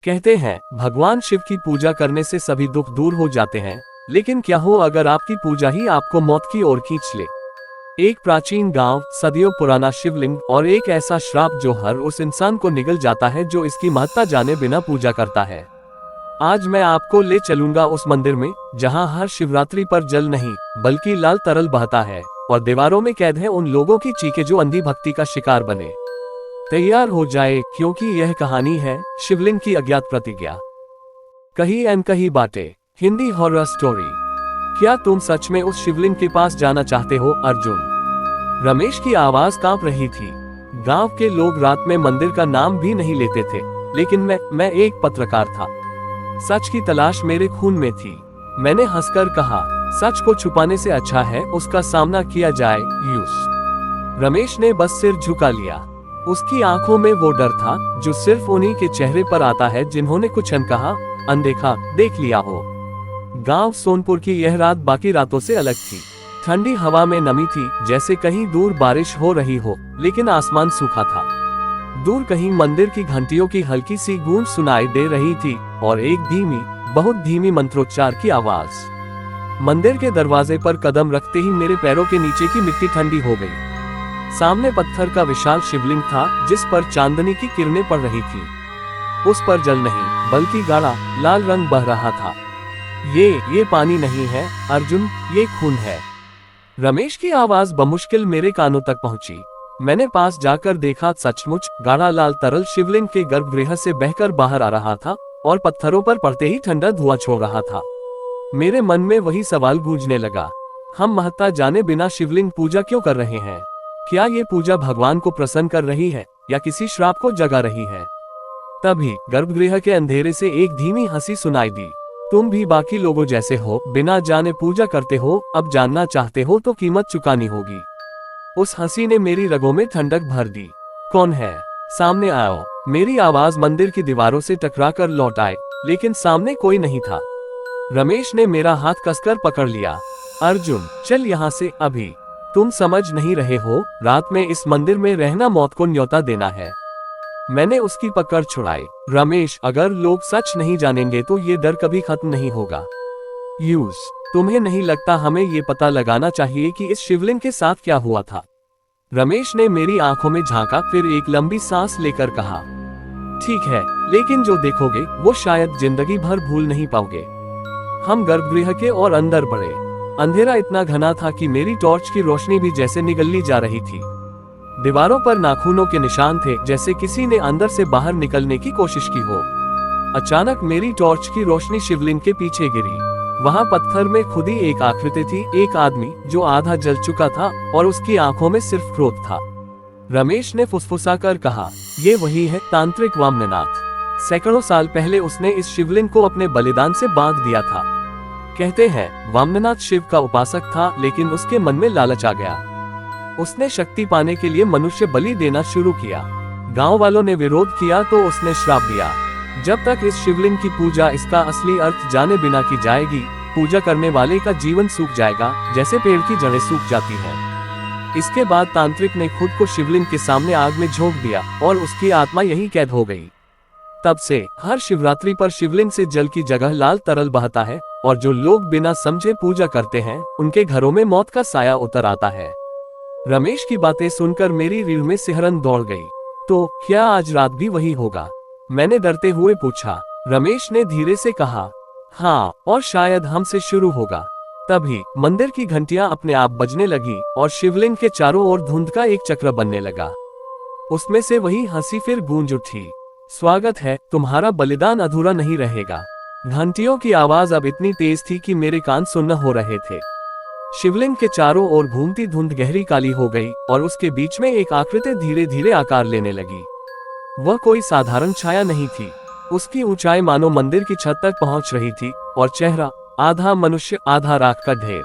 कहते हैं भगवान शिव की पूजा करने से सभी दुख दूर हो जाते हैं, लेकिन क्या हो अगर आपकी पूजा ही आपको मौत की ओर खींच ले। एक प्राचीन गांव, सदियों पुराना शिवलिंग और एक ऐसा श्राप जो हर उस इंसान को निगल जाता है जो इसकी महत्ता जाने बिना पूजा करता है। आज मैं आपको ले चलूंगा उस मंदिर में जहां हर शिवरात्रि पर जल नहीं बल्कि लाल तरल बहता है और दीवारों में कैद है उन लोगों की चीखें जो अंधी भक्ति का शिकार बने। तैयार हो जाए, क्योंकि यह कहानी है शिवलिंग की अज्ञात प्रतिज्ञा। कही अनकही बातें, हिंदी हॉरर स्टोरी। क्या तुम सच में उस शिवलिंग के पास जाना चाहते हो अर्जुन? रमेश की आवाज कांप रही थी। गांव के लोग रात में मंदिर का नाम भी नहीं लेते थे, लेकिन मैं एक पत्रकार था। सच की तलाश मेरे खून में थी। मैंने हंसकर कहा, सच को छुपाने से अच्छा है उसका सामना किया जाए। रमेश ने बस सिर झुका लिया। उसकी आंखों में वो डर था जो सिर्फ उन्हीं के चेहरे पर आता है जिन्होंने कुछ अनकहा, अनदेखा देख लिया हो। गांव सोनपुर की यह रात बाकी रातों से अलग थी। ठंडी हवा में नमी थी, जैसे कहीं दूर बारिश हो रही हो, लेकिन आसमान सूखा था। दूर कहीं मंदिर की घंटियों की हल्की सी गूंज सुनाई दे रही थी और एक धीमी, बहुत धीमी मंत्रोच्चार की आवाज। मंदिर के दरवाजे पर कदम रखते ही मेरे पैरों के नीचे की मिट्टी ठंडी हो गई। सामने पत्थर का विशाल शिवलिंग था जिस पर चांदनी की किरणें पड़ रही थी। उस पर जल नहीं बल्कि गाढ़ा लाल रंग बह रहा था। ये पानी नहीं है अर्जुन, ये खून है। रमेश की आवाज बमुश्किल मेरे कानों तक पहुंची। मैंने पास जाकर देखा, सचमुच गाढ़ा लाल तरल शिवलिंग के गर्भगृह से बहकर बाहर आ रहा था और पत्थरों पर पड़ते ही ठंडा धुआं छोड़ रहा था। मेरे मन में वही सवाल गूंजने लगा, हम महत्ता जाने बिना शिवलिंग पूजा क्यों कर रहे हैं? क्या ये पूजा भगवान को प्रसन्न कर रही है या किसी श्राप को जगा रही है? तभी गर्भगृह के अंधेरे से एक धीमी हंसी सुनाई दी। तुम भी बाकी लोगों जैसे हो, बिना जाने पूजा करते हो, अब जानना चाहते हो तो कीमत चुकानी होगी। उस हंसी ने मेरी रगों में ठंडक भर दी। कौन है? सामने आओ। मेरी आवाज मंदिर की दीवारों से टकराकर लौट आए, लेकिन सामने कोई नहीं था। रमेश ने मेरा हाथ कसकर पकड़ लिया। अर्जुन, चल यहाँ से अभी। तुम समझ नहीं रहे हो, रात में इस मंदिर में रहना मौत को न्योता देना है। मैंने उसकी पकड़ छुड़ाई। रमेश, अगर लोग सच नहीं जानेंगे तो ये डर कभी खत्म नहीं होगा। तुम्हें नहीं लगता हमें ये पता लगाना चाहिए कि इस शिवलिंग के साथ क्या हुआ था? रमेश ने मेरी आंखों में झांका, फिर एक लंबी सांस लेकर कहा, ठीक है, लेकिन जो देखोगे वो शायद जिंदगी भर भूल नहीं पाओगे। हम गर्भगृह के और अंदर बढ़े। अंधेरा इतना घना था कि मेरी टॉर्च की रोशनी भी जैसे निगलनी जा रही थी। दीवारों पर नाखूनों के निशान थे, जैसे किसी ने अंदर से बाहर निकलने की कोशिश की हो। अचानक मेरी टॉर्च की रोशनी शिवलिंग के पीछे गिरी। वहां पत्थर में खुदी एक आकृति थी, एक आदमी जो आधा जल चुका था और उसकी आंखों में सिर्फ क्रोध था। रमेश ने फुसफुसाकर कहा, ये वही है तांत्रिक वामननाथ। सैकड़ों साल पहले उसने इस शिवलिंग को अपने बलिदान से बांध दिया था। कहते हैं वामननाथ शिव का उपासक था, लेकिन उसके मन में लालच आ गया। उसने शक्ति पाने के लिए मनुष्य बलि देना शुरू किया। गांव वालों ने विरोध किया तो उसने श्राप दिया, जब तक इस शिवलिंग की पूजा इसका असली अर्थ जाने बिना की जाएगी, पूजा करने वाले का जीवन सूख जाएगा, जैसे पेड़ की जड़ें सूख जाती हैं। इसके बाद तांत्रिक ने खुद को शिवलिंग के सामने आग में झोंक दिया और उसकी आत्मा यहीं कैद हो गई। तब से हर शिवरात्रि पर शिवलिंग से जल की जगह लाल तरल बहता है और जो लोग बिना समझे पूजा करते हैं उनके घरों में मौत का साया उतर आता है। रमेश की बातें सुनकर मेरी रीढ़ में सिहरन दौड़ गई। तो क्या आज रात भी वही होगा? मैंने डरते हुए पूछा। रमेश ने धीरे से कहा, हाँ, और शायद हमसे शुरू होगा। तभी मंदिर की घंटियां अपने आप बजने लगी और शिवलिंग के चारों ओर धुंध का एक चक्र बनने लगा। उसमें से वही हंसी फिर गूंज उठी। स्वागत है, तुम्हारा बलिदान अधूरा नहीं रहेगा। घंटियों की आवाज अब इतनी तेज थी कि मेरे कान सुन्न हो रहे थे। शिवलिंग के चारों ओर घूमती धुंध गहरी काली हो गई और उसके बीच में एक आकृति धीरे धीरे आकार लेने लगी। वह कोई साधारण छाया नहीं थी। उसकी ऊंचाई मानो मंदिर की छत तक पहुंच रही थी और चेहरा आधा मनुष्य आधा राख का ढेर।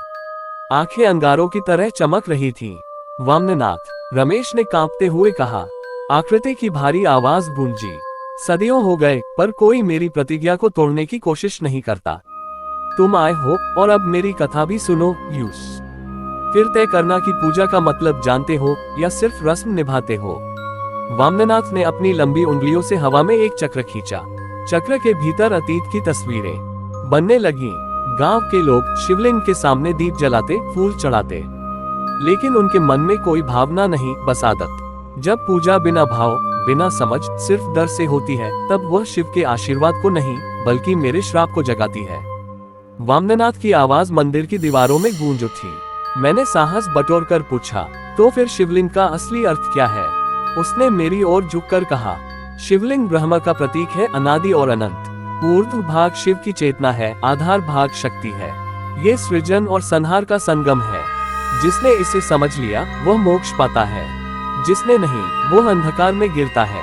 आंखें अंगारों की तरह चमक रही थीं। वामननाथ, रमेश ने कांपते हुए कहा। आकृति की भारी आवाज गूंजी। सदियों हो गए पर कोई मेरी प्रतिज्ञा को तोड़ने की कोशिश नहीं करता। तुम आए हो और अब मेरी कथा भी सुनो। फिर तय करना कि पूजा का मतलब जानते हो या सिर्फ रस्म निभाते हो। वामननाथ ने अपनी लंबी उंगलियों से हवा में एक चक्र खींचा। चक्र के भीतर अतीत की तस्वीरें बनने लगी। गांव के लोग शिवलिंग के सामने दीप जलाते, फूल चढ़ाते, लेकिन उनके मन में कोई भावना नहीं, बस आदत। जब पूजा बिना भाव, बिना समझ, सिर्फ डर से होती है, तब वह शिव के आशीर्वाद को नहीं बल्कि मेरे श्राप को जगाती है। वामननाथ की आवाज मंदिर की दीवारों में गूंज उठी। मैंने साहस बटोरकर पूछा, तो फिर शिवलिंग का असली अर्थ क्या है? उसने मेरी ओर झुककर कहा, शिवलिंग ब्रह्म का प्रतीक है, अनादि और अनंत। ऊर्ध्व भाग शिव की चेतना है, आधार भाग शक्ति है। ये सृजन और संहार का संगम है। जिसने इसे समझ लिया वह मोक्ष पाता है, जिसने नहीं वो अंधकार में गिरता है।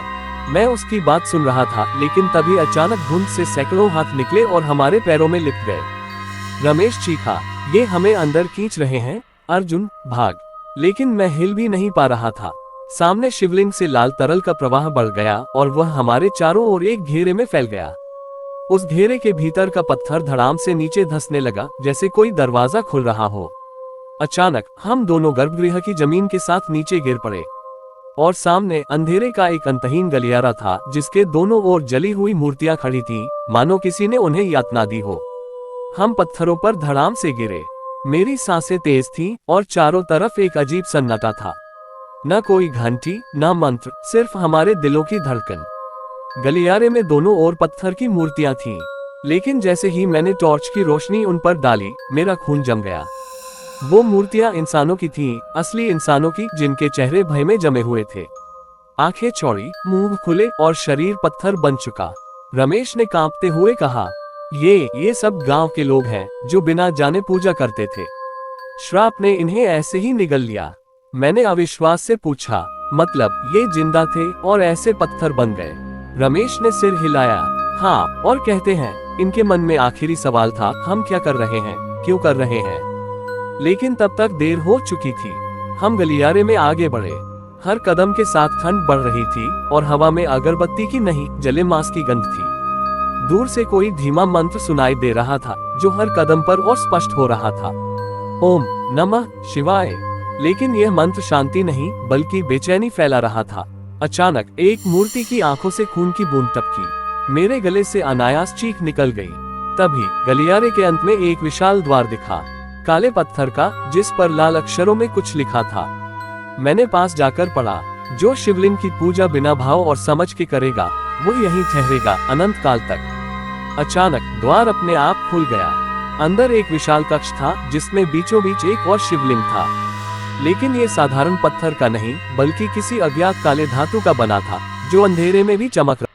मैं उसकी बात सुन रहा था, लेकिन तभी अचानक धुंध से सैकड़ों हाथ निकले और हमारे पैरों में लिपट गए। रमेश चीखा, ये हमें अंदर खींच रहे हैं। अर्जुन, भाग। लेकिन मैं हिल भी नहीं पा रहा था। सामने शिवलिंग से लाल तरल का प्रवाह बढ़ गया और वह हमारे चारों ओर एक घेरे में फैल गया। उस घेरे के भीतर का पत्थर धड़ाम से नीचे धंसने लगा, जैसे कोई दरवाजा खुल रहा हो। अचानक हम दोनों गर्भगृह की जमीन के साथ नीचे गिर पड़े और सामने अंधेरे का एक अंतहीन गलियारा था, जिसके दोनों ओर जली हुई मूर्तियां खड़ी थीं, मानो किसी ने उन्हें यातना दी हो। हम पत्थरों पर धड़ाम से गिरे। मेरी सांसें तेज थीं और चारों तरफ एक अजीब सन्नाटा था। न कोई घंटी, न मंत्र, सिर्फ हमारे दिलों की धड़कन। गलियारे में दोनों ओर पत्थर की मूर्तियां थीं, लेकिन जैसे ही मैंने टॉर्च की रोशनी उन पर डाली, मेरा खून जम गया। वो मूर्तियां इंसानों की थीं, असली इंसानों की, जिनके चेहरे भय में जमे हुए थे। आंखें चौड़ी, मुंह खुले और शरीर पत्थर बन चुका। रमेश ने कांपते हुए कहा, ये सब गांव के लोग हैं जो बिना जाने पूजा करते थे। श्राप ने इन्हें ऐसे ही निगल लिया। मैंने अविश्वास से पूछा, मतलब ये जिंदा थे और ऐसे पत्थर बन गए? रमेश ने सिर हिलाया। हाँ, और कहते हैं इनके मन में आखिरी सवाल था, हम क्या कर रहे हैं, क्यों कर रहे हैं? लेकिन तब तक देर हो चुकी थी। हम गलियारे में आगे बढ़े। हर कदम के साथ ठंड बढ़ रही थी और हवा में अगरबत्ती की नहीं, जले मांस की गंध थी। दूर से कोई धीमा मंत्र सुनाई दे रहा था, जो हर कदम पर और स्पष्ट हो रहा था। ओम नमः शिवाय। लेकिन यह मंत्र शांति नहीं बल्कि बेचैनी फैला रहा था। अचानक एक मूर्ति की आंखों से खून की बूंद टपकी। मेरे गले से अनायास चीख निकल गई। तभी गलियारे के अंत में एक विशाल द्वार दिखा, काले पत्थर का, जिस पर लाल अक्षरों में कुछ लिखा था। मैंने पास जाकर पढ़ा, जो शिवलिंग की पूजा बिना भाव और समझ के करेगा वो यहीं ठहरेगा अनंत काल तक। अचानक द्वार अपने आप खुल गया। अंदर एक विशाल कक्ष था, जिसमें बीचों बीच एक और शिवलिंग था, लेकिन ये साधारण पत्थर का नहीं बल्कि किसी अज्ञात काले धातु का बना था, जो अंधेरे में भी चमक रहा।